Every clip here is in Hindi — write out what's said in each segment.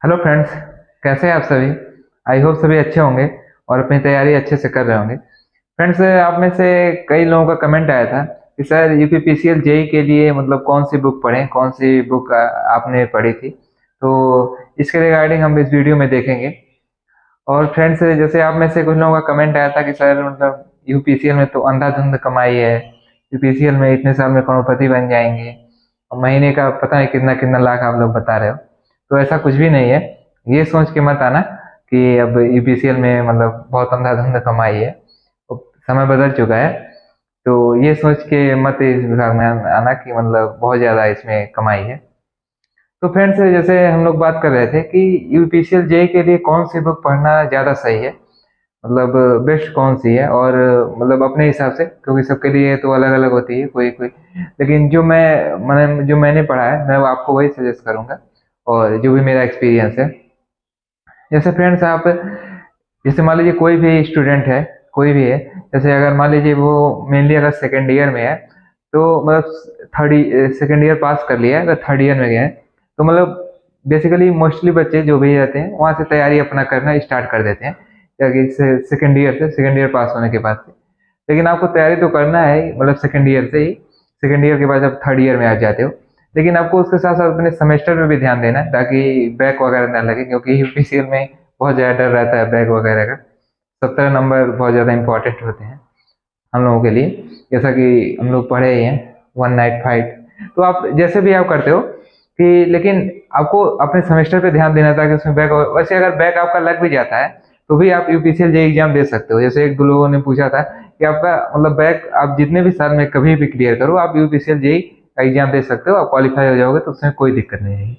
Hello friends. कैसे हैं आप सभी? आई होप सभी अच्छे होंगे और अपनी तैयारी अच्छे से कर रहे होंगे। फ्रेंड्स, आप में से कई लोगों का कमेंट आया था कि सर यूपीपीसीएल जेई के लिए मतलब कौन सी बुक पढ़ें, कौन सी बुक आपने पढ़ी थी। तो इसके रिगार्डिंग हम इस वीडियो में देखेंगे। और फ्रेंड्स, जैसे आप में से कुछ लोगों का कमेंट आया था कि सर मतलब यूपीसीएल में तो अंधाधुंध कमाई है, यूपीसीएल में इतने साल में करोड़पति बन जाएंगे और महीने का पता नहीं कितना कितना लाख आप लोग बता रहे हो। तो ऐसा कुछ भी नहीं है। ये सोच के मत आना कि अब यूपीसीएल में मतलब बहुत अंधाधुंध कमाई है। अब समय बदल चुका है। तो ये सोच के मत इस विभाग में आना कि मतलब बहुत ज़्यादा इसमें कमाई है। तो फ्रेंड्स, जैसे हम लोग बात कर रहे थे कि यूपीसीएल जेई के लिए कौन सी बुक पढ़ना ज़्यादा सही है, मतलब बेस्ट कौन सी है। और मतलब अपने हिसाब से, क्योंकि सबके लिए तो अलग अलग होती है कोई कोई। लेकिन जो मैंने पढ़ा है मैं वो आपको वही सजेस्ट करूंगा और जो भी मेरा एक्सपीरियंस है। जैसे फ्रेंड्स, आप जैसे मान लीजिए कोई भी स्टूडेंट है, कोई भी है। जैसे अगर मान लीजिए वो मेनली अगर सेकेंड ईयर में है, तो मतलब सेकेंड ईयर पास कर लिया है, अगर थर्ड ईयर में गए हैं तो मतलब बेसिकली मोस्टली बच्चे जो भी रहते हैं वहाँ से तैयारी अपना करना स्टार्ट कर देते हैं, क्योंकि सेकेंड ईयर पास होने के बाद से। लेकिन आपको तैयारी तो करना है ही, मतलब सेकेंड ईयर से ही। सेकेंड ईयर के बाद जब थर्ड ईयर में आ जाते हो, लेकिन आपको उसके साथ साथ अपने सेमेस्टर पे भी ध्यान देना है ताकि बैक वगैरह ना लगे, क्योंकि यूपीसीएल में बहुत ज़्यादा डर रहता है बैक वगैरह का। 17 नंबर बहुत ज़्यादा इंपॉर्टेंट होते हैं हम लोगों के लिए, जैसा कि हम लोग पढ़े ही हैं, वन नाइट फाइट। तो आप जैसे भी आप करते हो कि, लेकिन आपको अपने सेमेस्टर पे ध्यान देना था कि उसमें बैक, वैसे अगर बैक आपका लग भी जाता है तो भी आप यूपीसीएल जेई एग्जाम दे सकते हो। जैसे एक दो लोगों ने पूछा था कि आपका मतलब बैक आप जितने भी साल में कभी भी क्लियर करो, आप यूपीसीएल जेई का एग्जाम दे सकते हो, आप क्वालिफाई हो जाओगे तो उसमें कोई दिक्कत नहीं है।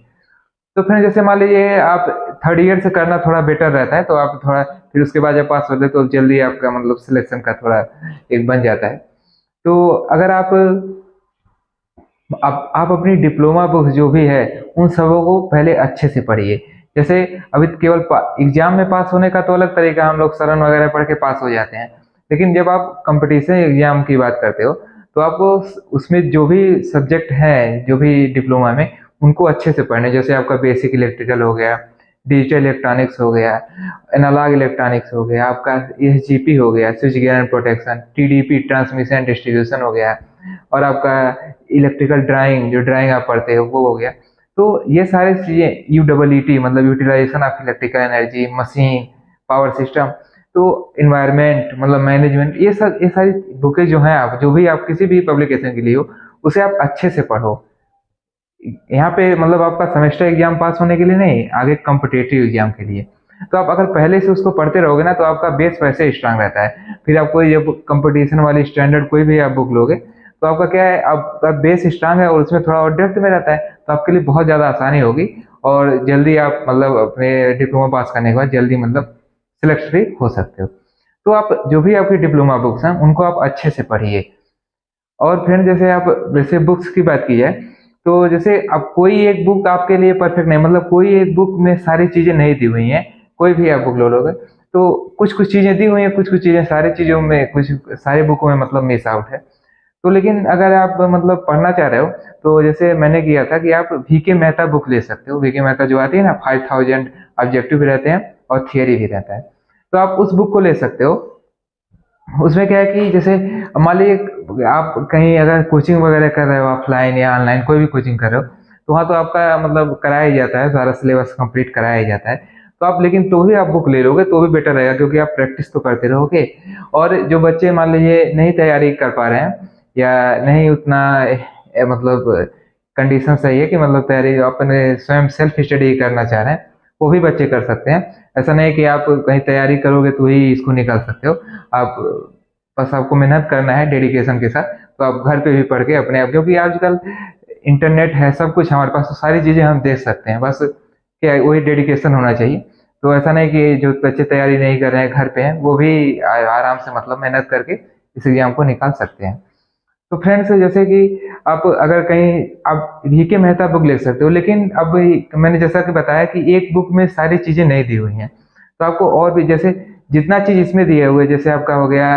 तो फिर जैसे मान लीजिए आप थर्ड ईयर से करना थोड़ा बेटर रहता है, तो आप थोड़ा फिर उसके बाद जब पास होते तो जल्दी आपका मतलब सिलेक्शन का थोड़ा एक बन जाता है। तो अगर आप अपनी डिप्लोमा बुक जो भी है उन सबों को पहले अच्छे से पढ़िए। जैसे अभी केवल एग्जाम में पास होने का तो अलग तरीका, हम लोग सरन वगैरह पढ़ के पास हो जाते हैं। लेकिन जब आप कंपटीशन एग्जाम की बात करते हो तो आपको उसमें जो भी सब्जेक्ट है, जो भी डिप्लोमा में, उनको अच्छे से पढ़ने। जैसे आपका बेसिक इलेक्ट्रिकल हो गया, डिजिटल इलेक्ट्रॉनिक्स हो गया, एनालॉग इलेक्ट्रॉनिक्स हो गया, आपका एसजीपी हो गया, switch gear and protection, TDP transmission distribution हो गया, और आपका इलेक्ट्रिकल ड्राइंग, जो ड्राइंग आप पढ़ते हो वो हो गया। तो ये सारी चीज़ें यूडब्ल्यूटी मतलब utilization of electrical energy, machine, power system, तो इन्वायरमेंट मतलब मैनेजमेंट, ये सारी बुकें जो हैं, आप जो भी आप किसी भी पब्लिकेशन के लिए हो उसे आप अच्छे से पढ़ो। यहाँ पे मतलब आपका सेमेस्टर एग्जाम पास होने के लिए नहीं, आगे कॉम्पिटेटिव एग्जाम के लिए। तो आप अगर पहले से उसको पढ़ते रहोगे ना तो आपका बेस वैसे स्ट्रांग रहता है। फिर आप कोई जब कंपटीशन वाली स्टैंडर्ड कोई भी आप बुक लोगे तो आपका क्या है, आपका बेस स्ट्रांग है और उसमें थोड़ा और डेप्थ में रहता है, तो आपके लिए बहुत ज़्यादा आसानी होगी। और जल्दी आप मतलब अपने डिप्लोमा पास करने के बाद जल्दी मतलब सिलेक्ट भी हो सकते हो। तो आप जो भी आपकी डिप्लोमा बुक्स हैं उनको आप अच्छे से पढ़िए। और फिर जैसे आप वैसे बुक्स की बात की जाए, तो जैसे अब कोई एक बुक आपके लिए परफेक्ट नहीं, मतलब कोई एक बुक में सारी चीज़ें नहीं दी हुई हैं। कोई भी आप बुक ले लोगे तो कुछ कुछ चीज़ें दी हुई हैं, कुछ कुछ चीज़ें सारी चीज़ों में, कुछ सारे बुकों में मतलब मिस आउट है। तो लेकिन अगर आप मतलब पढ़ना चाह रहे हो तो जैसे मैंने किया था कि आप वीके मेहता बुक ले सकते हो। वीके मेहता जो आती है ना, 5000 ऑब्जेक्टिव भी रहते हैं और थियरी भी रहता है, तो आप उस बुक को ले सकते हो। उसमें क्या है कि जैसे मान लीजिए आप कहीं अगर कोचिंग वगैरह कर रहे हो, ऑफलाइन या ऑनलाइन कोई भी कोचिंग कर रहे हो, तो वहाँ तो आपका मतलब कराया ही जाता है, सारा सिलेबस कंप्लीट कराया ही जाता है। तो आप लेकिन तो भी आप बुक ले लोगे तो भी बेटर रहेगा, क्योंकि आप प्रैक्टिस तो करते रहोगे। और जो बच्चे मान लीजिए नहीं तैयारी कर पा रहे हैं या नहीं उतना मतलब कंडीशन सही है कि मतलब तैयारी अपने स्वयं सेल्फ स्टडी करना चाह रहे हैं, वो भी बच्चे कर सकते हैं। ऐसा नहीं कि आप कहीं तैयारी करोगे तो ही इसको निकाल सकते हो। आप बस आपको मेहनत करना है डेडिकेशन के साथ, तो आप घर पे भी पढ़ के अपने आप, क्योंकि आजकल इंटरनेट है, सब कुछ हमारे पास, तो सारी चीज़ें हम देख सकते हैं। बस क्या है, वही डेडिकेशन होना चाहिए। तो ऐसा नहीं कि जो बच्चे तैयारी नहीं कर रहे हैं घर पे हैं वो भी आराम से मतलब मेहनत करके इस एग्जाम को निकाल सकते हैं। तो फ्रेंड्स, जैसे कि आप अगर कहीं आप वीके मेहता बुक ले सकते हो, लेकिन अब मैंने जैसा कि बताया कि एक बुक में सारी चीज़ें नहीं दी हुई हैं। तो आपको और भी जैसे जितना चीज़ इसमें दिए हुए, जैसे आपका हो गया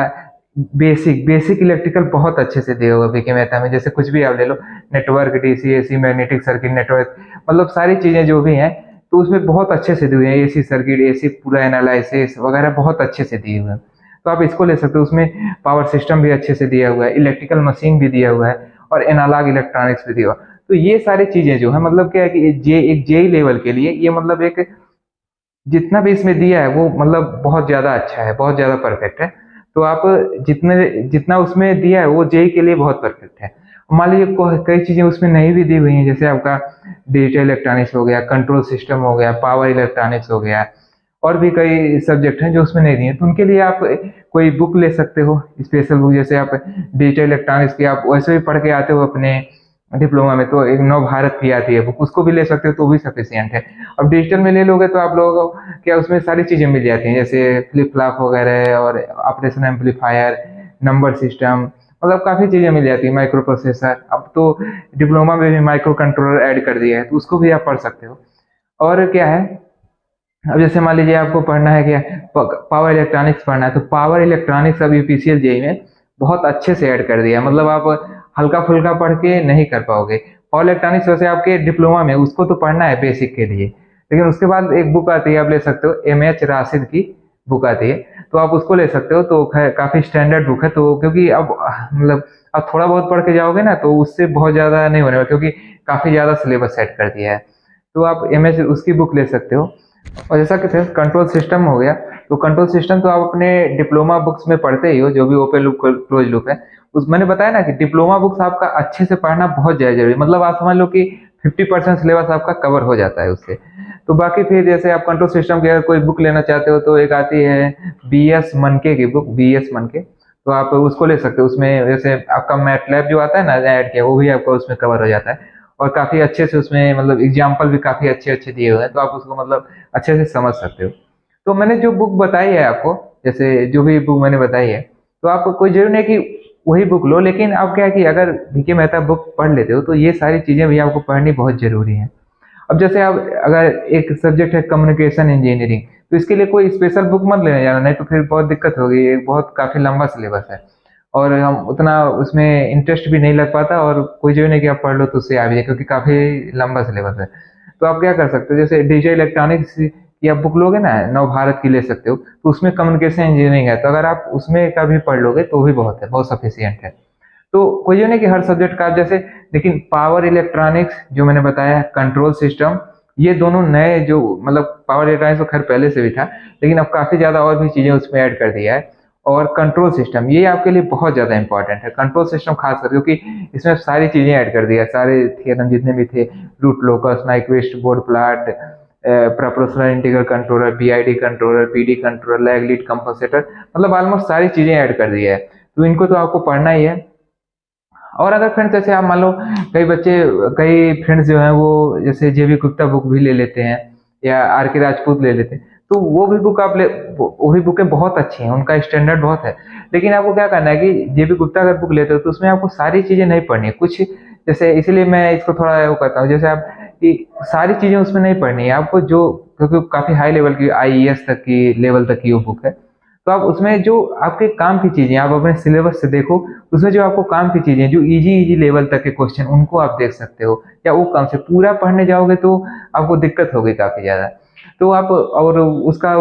बेसिक बेसिक इलेक्ट्रिकल बहुत अच्छे से दिया हुआ है वीके मेहता में। जैसे कुछ भी आप ले लो, network, DC AC, magnetic circuit network, मतलब सारी चीज़ें जो भी हैं तो उसमें बहुत अच्छे से दिए हुए हैं, एसी सर्किट, एसी पूरा एनालिसिस वगैरह बहुत अच्छे से दिए हुए हैं। तो आप इसको ले सकते हो। उसमें पावर सिस्टम भी अच्छे से दिया हुआ है, इलेक्ट्रिकल मशीन भी दिया हुआ है और एनालॉग इलेक्ट्रॉनिक्स भी दिया हुआ है। तो ये सारी चीजें जो है मतलब क्या है कि एक जेई लेवल के लिए ये मतलब एक जितना भी इसमें दिया है वो मतलब बहुत ज्यादा अच्छा है, बहुत ज्यादा परफेक्ट है। तो आप जितना उसमें दिया है वो जेई के लिए बहुत परफेक्ट है। मान लीजिए कई चीजें उसमें नहीं भी दी हुई हैं, जैसे आपका डिजिटल इलेक्ट्रॉनिक्स हो गया, कंट्रोल सिस्टम हो गया, पावर इलेक्ट्रॉनिक्स हो गया, और भी कई सब्जेक्ट हैं जो उसमें नहीं दिए, तो उनके लिए आप कोई बुक ले सकते हो, स्पेशल बुक। जैसे आप डिजिटल इलेक्ट्रॉनिक्स की आप वैसे भी पढ़ के आते हो अपने डिप्लोमा में, तो एक नव भारत की आती है बुक, उसको भी ले सकते हो तो भी सफिशियंट है। अब डिजिटल में ले लोगे तो आप लोगों को क्या उसमें सारी चीजें मिल जाती हैं, जैसे फ्लिप फ्लॉप वगैरह और ऑपरेशन एम्पलीफायर, नंबर सिस्टम, मतलब काफी चीजें मिल जाती है, माइक्रो प्रोसेसर। अब तो डिप्लोमा में भी माइक्रो कंट्रोलर ऐड कर दिया है, तो उसको भी आप पढ़ सकते हो। और क्या है, अब जैसे मान लीजिए आपको पढ़ना है क्या, पावर इलेक्ट्रॉनिक्स पढ़ना है, तो पावर इलेक्ट्रॉनिक्स अब यूपीसीएल जेई में बहुत अच्छे से ऐड कर दिया है। मतलब आप हल्का फुल्का पढ़ के नहीं कर पाओगे। पावर इलेक्ट्रॉनिक्स वैसे आपके डिप्लोमा में उसको तो पढ़ना है बेसिक के लिए, लेकिन उसके बाद एक बुक आती है, आप ले सकते हो, एमएच राशिद की बुक आती है, तो आप उसको ले सकते हो। तो काफी स्टैंडर्ड बुक है, तो क्योंकि अब मतलब अब थोड़ा बहुत पढ़ के जाओगे ना तो उससे बहुत ज्यादा नहीं होने वाला, क्योंकि काफी ज्यादा सिलेबस सेट कर दिया है। तो आप एमएच उसकी बुक ले सकते हो। और जैसा कि फ्रेंड्स कंट्रोल सिस्टम हो गया, तो कंट्रोल सिस्टम तो आप अपने डिप्लोमा बुक्स में पढ़ते ही हो, जो भी ओपन लूप क्लोज लूप है। उस मैंने बताया ना कि डिप्लोमा बुक्स आपका अच्छे से पढ़ना बहुत ज्यादा जरूरी है। मतलब आप समझ लो कि 50% सिलेबस आपका कवर हो जाता है उससे। तो बाकी फिर जैसे आप कंट्रोल सिस्टम की अगर कोई बुक लेना चाहते हो तो एक आती है बीएस मनके की बुक, बीएस मनके, तो आप उसको ले सकते हो। उसमें जैसे आपका मैटलैब जो आता है ना ऐड किया, वो भी आपका उसमें कवर हो जाता है, और काफी अच्छे से उसमें मतलब एग्जाम्पल भी काफी अच्छे अच्छे दिए हुए हैं, तो आप उसको मतलब अच्छे से समझ सकते हो। तो मैंने जो बुक बताई है आपको, जैसे जो भी बुक मैंने बताई है, तो आपको कोई जरूरी नहीं कि वही बुक लो, लेकिन आप क्या है कि अगर बीके मेहता बुक पढ़ लेते हो तो ये सारी चीजें भी आपको पढ़नी बहुत जरूरी है। अब जैसे आप अगर एक सब्जेक्ट है कम्युनिकेशन इंजीनियरिंग, तो इसके लिए कोई स्पेशल बुक मत लेने जाना, नहीं तो फिर बहुत दिक्कत होगी, ये बहुत काफी लंबा सिलेबस है और हम उतना उसमें इंटरेस्ट भी नहीं लग पाता, और कोई जो नहीं कि आप पढ़ लो तो उससे आ भी जाए, क्योंकि काफी लंबा सिलेबस है। तो आप क्या कर सकते हो, जैसे डिजिटल इलेक्ट्रॉनिक्स की आप बुक लोगे ना, नव भारत की ले सकते हो, तो उसमें कम्युनिकेशन इंजीनियरिंग है, तो अगर आप उसमें का भी पढ़ लोगे तो भी बहुत है, बहुत सफिशियंट है। तो कोई ये नहीं कि हर सब्जेक्ट का आप जैसे, लेकिन पावर इलेक्ट्रॉनिक्स जो मैंने बताया, कंट्रोल सिस्टम, ये दोनों नए जो मतलब पावर इलेक्ट्रॉनिक्स तो खैर पहले से भी था, लेकिन अब काफी ज्यादा और भी चीजें उसमें ऐड कर दिया है। और कंट्रोल सिस्टम ये आपके लिए बहुत ज्यादा इंपॉर्टेंट है, कंट्रोल सिस्टम खास कर, क्योंकि इसमें सारी चीजें ऐड कर दिया है, सारे थियरम जितने भी थे, root locus, Nyquist, Bode plot, proportional integral controller, PID controller, PD controller, lag lead compensator, मतलब ऑलमोस्ट सारी चीजें ऐड कर दी है। तो इनको तो आपको पढ़ना ही है। और अगर फ्रेंड्स जैसे आप मान लो, कई बच्चे, कई फ्रेंड्स जो हैं वो जैसे जेबी गुप्ता बुक भी ले लेते हैं या आर के राजपूत ले लेते हैं, तो वो भी बुक आप ले, वो भी बुकें बहुत अच्छी हैं, उनका स्टैंडर्ड बहुत है। लेकिन आपको क्या करना है कि जेबी गुप्ता अगर बुक लेते हो तो उसमें आपको सारी चीजें नहीं पढ़नी है, कुछ जैसे, इसीलिए मैं इसको थोड़ा वो करता हूँ, जैसे आप कि सारी चीजें उसमें नहीं पढ़नी है आपको, जो क्योंकि काफी हाई लेवल की आईईएस तक की लेवल तक की वो बुक है। तो आप उसमें जो आपके काम की चीजें आप अपने सिलेबस से देखो, उसमें जो आपको काम की चीजें जो इजी इजी लेवल तक के क्वेश्चन उनको आप देख सकते हो, या वो काम से पूरा पढ़ने जाओगे तो आपको दिक्कत होगी काफी ज्यादा। तो आप और उसका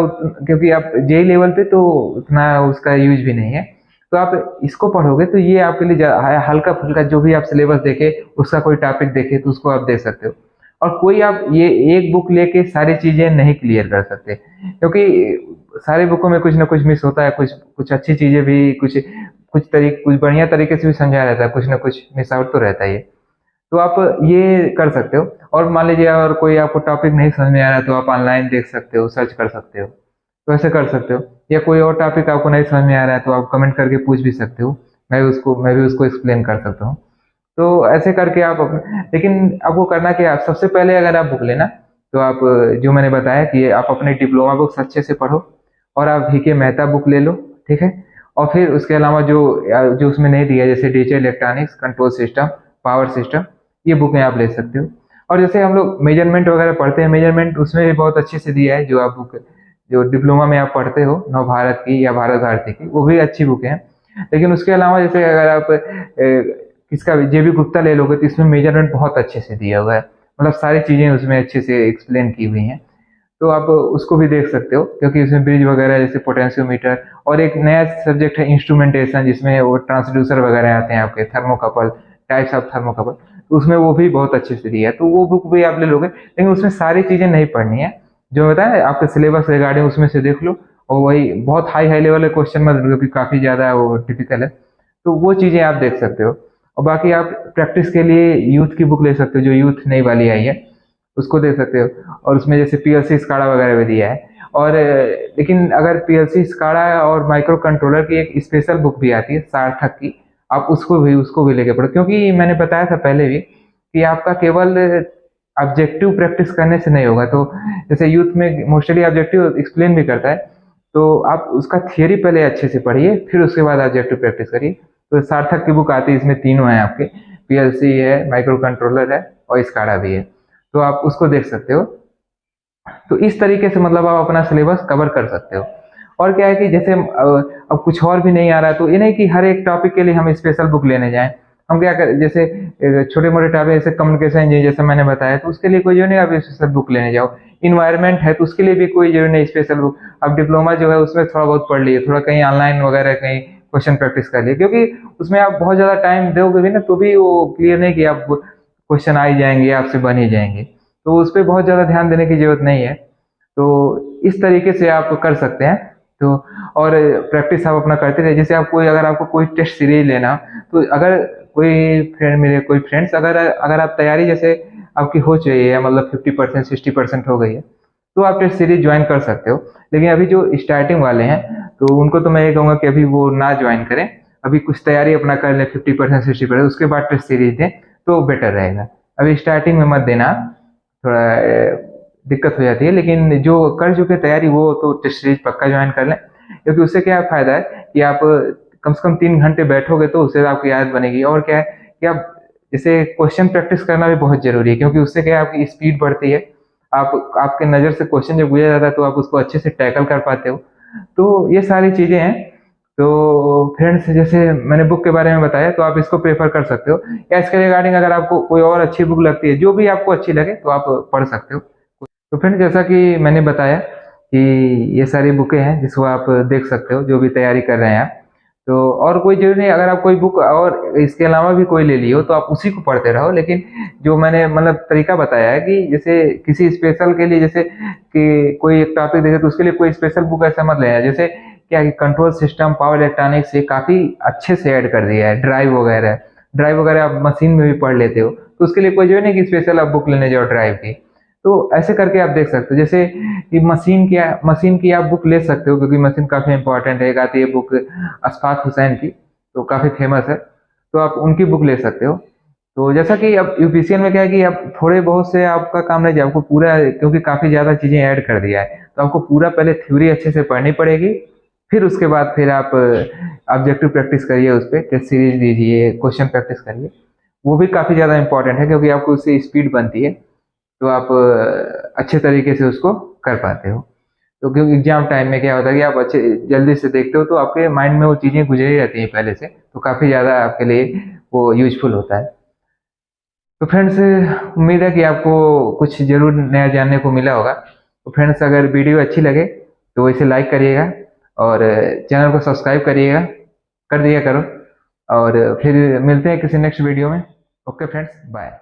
क्योंकि आप जे लेवल पे तो उतना उसका यूज भी नहीं है, तो आप इसको पढ़ोगे तो ये आपके लिए हल्का फुल्का जो भी आप सिलेबस देखे, उसका कोई टॉपिक देखे तो उसको आप देख सकते हो। और कोई आप ये एक बुक लेके सारी चीजें नहीं क्लियर कर सकते, क्योंकि सारे बुकों में कुछ ना कुछ मिस होता है, कुछ कुछ अच्छी चीजें भी, कुछ बढ़िया तरीके से भी समझाया रहता है, कुछ ना कुछ मिस आउट तो रहता ही है। तो आप ये कर सकते हो। और मान लीजिए अगर कोई आपको टॉपिक नहीं समझ में आ रहा है तो आप ऑनलाइन देख सकते हो, सर्च कर सकते हो, तो ऐसे कर सकते हो। या कोई और टॉपिक आपको नहीं समझ में आ रहा है तो आप कमेंट करके पूछ भी सकते हो, मैं भी उसको एक्सप्लेन कर सकता हूँ। तो ऐसे करके आप लेकिन आपको करना क्या है, सबसे पहले अगर आप बुक लेना, तो आप जो मैंने बताया कि आप अपने डिप्लोमा बुक्स अच्छे से पढ़ो, और आप वीके मेहता बुक ले लो, ठीक है। और फिर उसके अलावा जो जो उसमें नहीं दिया, जैसे digital electronics, control system, power system, ये बुकें आप ले सकते हो। और जैसे हम लोग मेजरमेंट वगैरह पढ़ते हैं, मेजरमेंट उसमें भी बहुत अच्छे से दिया है, जो आप बुक जो डिप्लोमा में आप पढ़ते हो, नव भारत की या भारत भारती की, वो भी अच्छी बुक है। लेकिन उसके अलावा जैसे अगर आप किसका भी जेबी गुप्ता ले लोगे तो इसमें मेजरमेंट बहुत अच्छे से दिया हुआ है, मतलब सारी चीज़ें उसमें अच्छे से एक्सप्लेन की हुई हैं। तो आप उसको भी देख सकते हो, क्योंकि उसमें ब्रिज वगैरह जैसे पोटेंशियोमीटर, और एक नया सब्जेक्ट है इंस्ट्रूमेंटेशन, जिसमें वो ट्रांसड्यूसर वगैरह आते हैं आपके, थर्मोकपल, टाइप्स ऑफ थर्मोकपल, तो उसमें वो भी बहुत अच्छे से दिया है, तो वो बुक भी आप ले लोगे। लेकिन उसमें सारी चीज़ें नहीं पढ़नी है, जो बताया आपके सिलेबस रिगार्डिंग उसमें से देख लो, और वही बहुत हाई हाई लेवल के क्वेश्चन मत, क्योंकि काफ़ी ज़्यादा वो टिपिकल है, तो वो चीज़ें आप देख सकते हो। और बाकी आप प्रैक्टिस के लिए यूथ की बुक ले सकते हो, जो यूथ नई वाली आई है, उसको देख सकते हो। और उसमें जैसे पीएलसी स्काडा वगैरह भी दिया है। और लेकिन अगर पीएलसी स्काडा और माइक्रो कंट्रोलर की एक स्पेशल बुक भी आती है सार्थक की, आप उसको भी लेके पढ़ो, क्योंकि मैंने बताया था पहले भी कि आपका केवल ऑब्जेक्टिव प्रैक्टिस करने से नहीं होगा। तो जैसे यूथ में मोस्टली ऑब्जेक्टिव एक्सप्लेन भी करता है, तो आप उसका थियरी पहले अच्छे से पढ़िए, फिर उसके बाद ऑब्जेक्टिव प्रैक्टिस करिए। तो सार्थक की बुक आती है, इसमें तीनों हैं आपके, पीएलसी है, माइक्रो कंट्रोलर है, और स्काडा भी है, तो आप उसको देख सकते हो। तो इस तरीके से मतलब आप अपना सिलेबस कवर कर सकते हो। और क्या है कि जैसे अब कुछ और भी नहीं आ रहा है, तो ये नहीं कि हर एक टॉपिक के लिए हम स्पेशल बुक लेने जाएं। हम क्या कर, जैसे छोटे मोटे टॉपिक जैसे कम्युनिकेशन इंजीनियर जैसे मैंने बताया, तो उसके लिए कोई जो नहीं आप स्पेशल बुक लेने जाओ। इन्वायरमेंट है, तो उसके लिए भी कोई जरूरी नहीं स्पेशल बुक। अब डिप्लोमा जो है उसमें थोड़ा बहुत पढ़ लिए, थोड़ा कहीं ऑनलाइन वगैरह कहीं क्वेश्चन प्रैक्टिस कर लिए, क्योंकि उसमें आप बहुत ज़्यादा टाइम दोगे भी ना, तो भी वो क्लियर नहीं कि आप क्वेश्चन आ ही जाएंगे, आपसे बन ही जाएंगे। तो उस पर बहुत ज़्यादा ध्यान देने की जरूरत नहीं है। तो इस तरीके से आप कर सकते हैं। तो और प्रैक्टिस आप अपना करते रहिए। जैसे आप कोई, अगर आपको कोई टेस्ट सीरीज लेना, तो अगर कोई फ्रेंड, मेरे कोई फ्रेंड्स, अगर अगर आप तैयारी जैसे आपकी हो चाहिए है, मतलब 50% 60% हो गई है, तो आप टेस्ट सीरीज ज्वाइन कर सकते हो। लेकिन अभी जो स्टार्टिंग वाले हैं, तो उनको तो मैं ये कहूँगा कि अभी वो ना ज्वाइन करें। अभी कुछ तैयारी अपना कर लें 50% 60%, उसके बाद टेस्ट सीरीज दें तो बेटर रहेगा। अभी स्टार्टिंग में मत देना, थोड़ा दिक्कत हो जाती है। लेकिन जो कर चुके तैयारी, वो तो टेस्ट सीरीज पक्का ज्वाइन कर लें, क्योंकि उससे क्या फायदा है कि आप कम से कम 3 घंटे बैठोगे तो उससे आपकी याद बनेगी। और क्या है कि आप जैसे क्वेश्चन प्रैक्टिस करना भी बहुत जरूरी है, क्योंकि उससे क्या है आपकी स्पीड बढ़ती है। आप, आपके नज़र से क्वेश्चन जब गुजर जाता है, तो आप उसको अच्छे से टैकल कर पाते हो। तो ये सारी चीज़ें हैं। तो फ्रेंड्स, जैसे मैंने बुक के बारे में बताया, तो आप इसको प्रेफर कर सकते हो, या इसके रिगार्डिंग अगर आपको कोई और अच्छी बुक लगती है, जो भी आपको अच्छी लगे, तो आप पढ़ सकते हो। तो फ्रेंड, जैसा कि मैंने बताया कि ये सारी बुकें हैं जिसको आप देख सकते हो, जो भी तैयारी कर रहे हैं आप। तो और कोई जरूरी नहीं, अगर आप कोई बुक और इसके अलावा भी कोई ले लियो, तो आप उसी को पढ़ते रहो। लेकिन जो मैंने मतलब तरीका बताया है कि जैसे किसी स्पेशल के लिए, जैसे कि कोई एक टॉपिक देखे, तो उसके लिए कोई स्पेशल बुक ऐसा मत लेना। जैसे क्या है कि कंट्रोल सिस्टम, पावर इलेक्ट्रॉनिक्स ये काफ़ी अच्छे से ऐड कर दिया है, ड्राइव वगैरह आप मशीन में भी पढ़ लेते हो, तो उसके लिए कोई जो है नहीं कि स्पेशल आप बुक लेने जाओ ड्राइव की। तो ऐसे करके आप देख सकते हो। जैसे कि मशीन की आप बुक ले सकते हो, क्योंकि मशीन काफ़ी इंपॉर्टेंट है। एक आती है बुक अशफाक हुसैन की, तो काफ़ी फेमस है, तो आप उनकी बुक ले सकते हो। तो जैसा कि अब यूपीसीएल में क्या है कि अब थोड़े बहुत से आपका काम नहीं, आपको पूरा, क्योंकि काफ़ी ज़्यादा चीज़ें ऐड कर दिया है, तो आपको पूरा पहले थ्योरी अच्छे से पढ़नी पड़ेगी। फिर उसके बाद फिर आप ऑब्जेक्टिव प्रैक्टिस करिए, उस पर टेस्ट सीरीज दीजिए, क्वेश्चन प्रैक्टिस करिए। वो भी काफ़ी ज़्यादा इंपॉर्टेंट है, क्योंकि आपको उससे स्पीड बनती है, तो आप अच्छे तरीके से उसको कर पाते हो। तो क्योंकि एग्जाम टाइम में क्या होता है कि आप अच्छे जल्दी से देखते हो, तो आपके माइंड में वो चीज़ें गुजरी रहती हैं पहले से, तो काफ़ी ज़्यादा आपके लिए वो यूजफुल होता है। तो फ्रेंड्स, उम्मीद है कि आपको कुछ ज़रूर नया जानने को मिला होगा। तो फ्रेंड्स, अगर वीडियो अच्छी लगे तो इसे लाइक करिएगा, और चैनल को सब्सक्राइब करिएगा, कर दिया करो। और फिर मिलते हैं किसी नेक्स्ट वीडियो में। Okay friends, bye.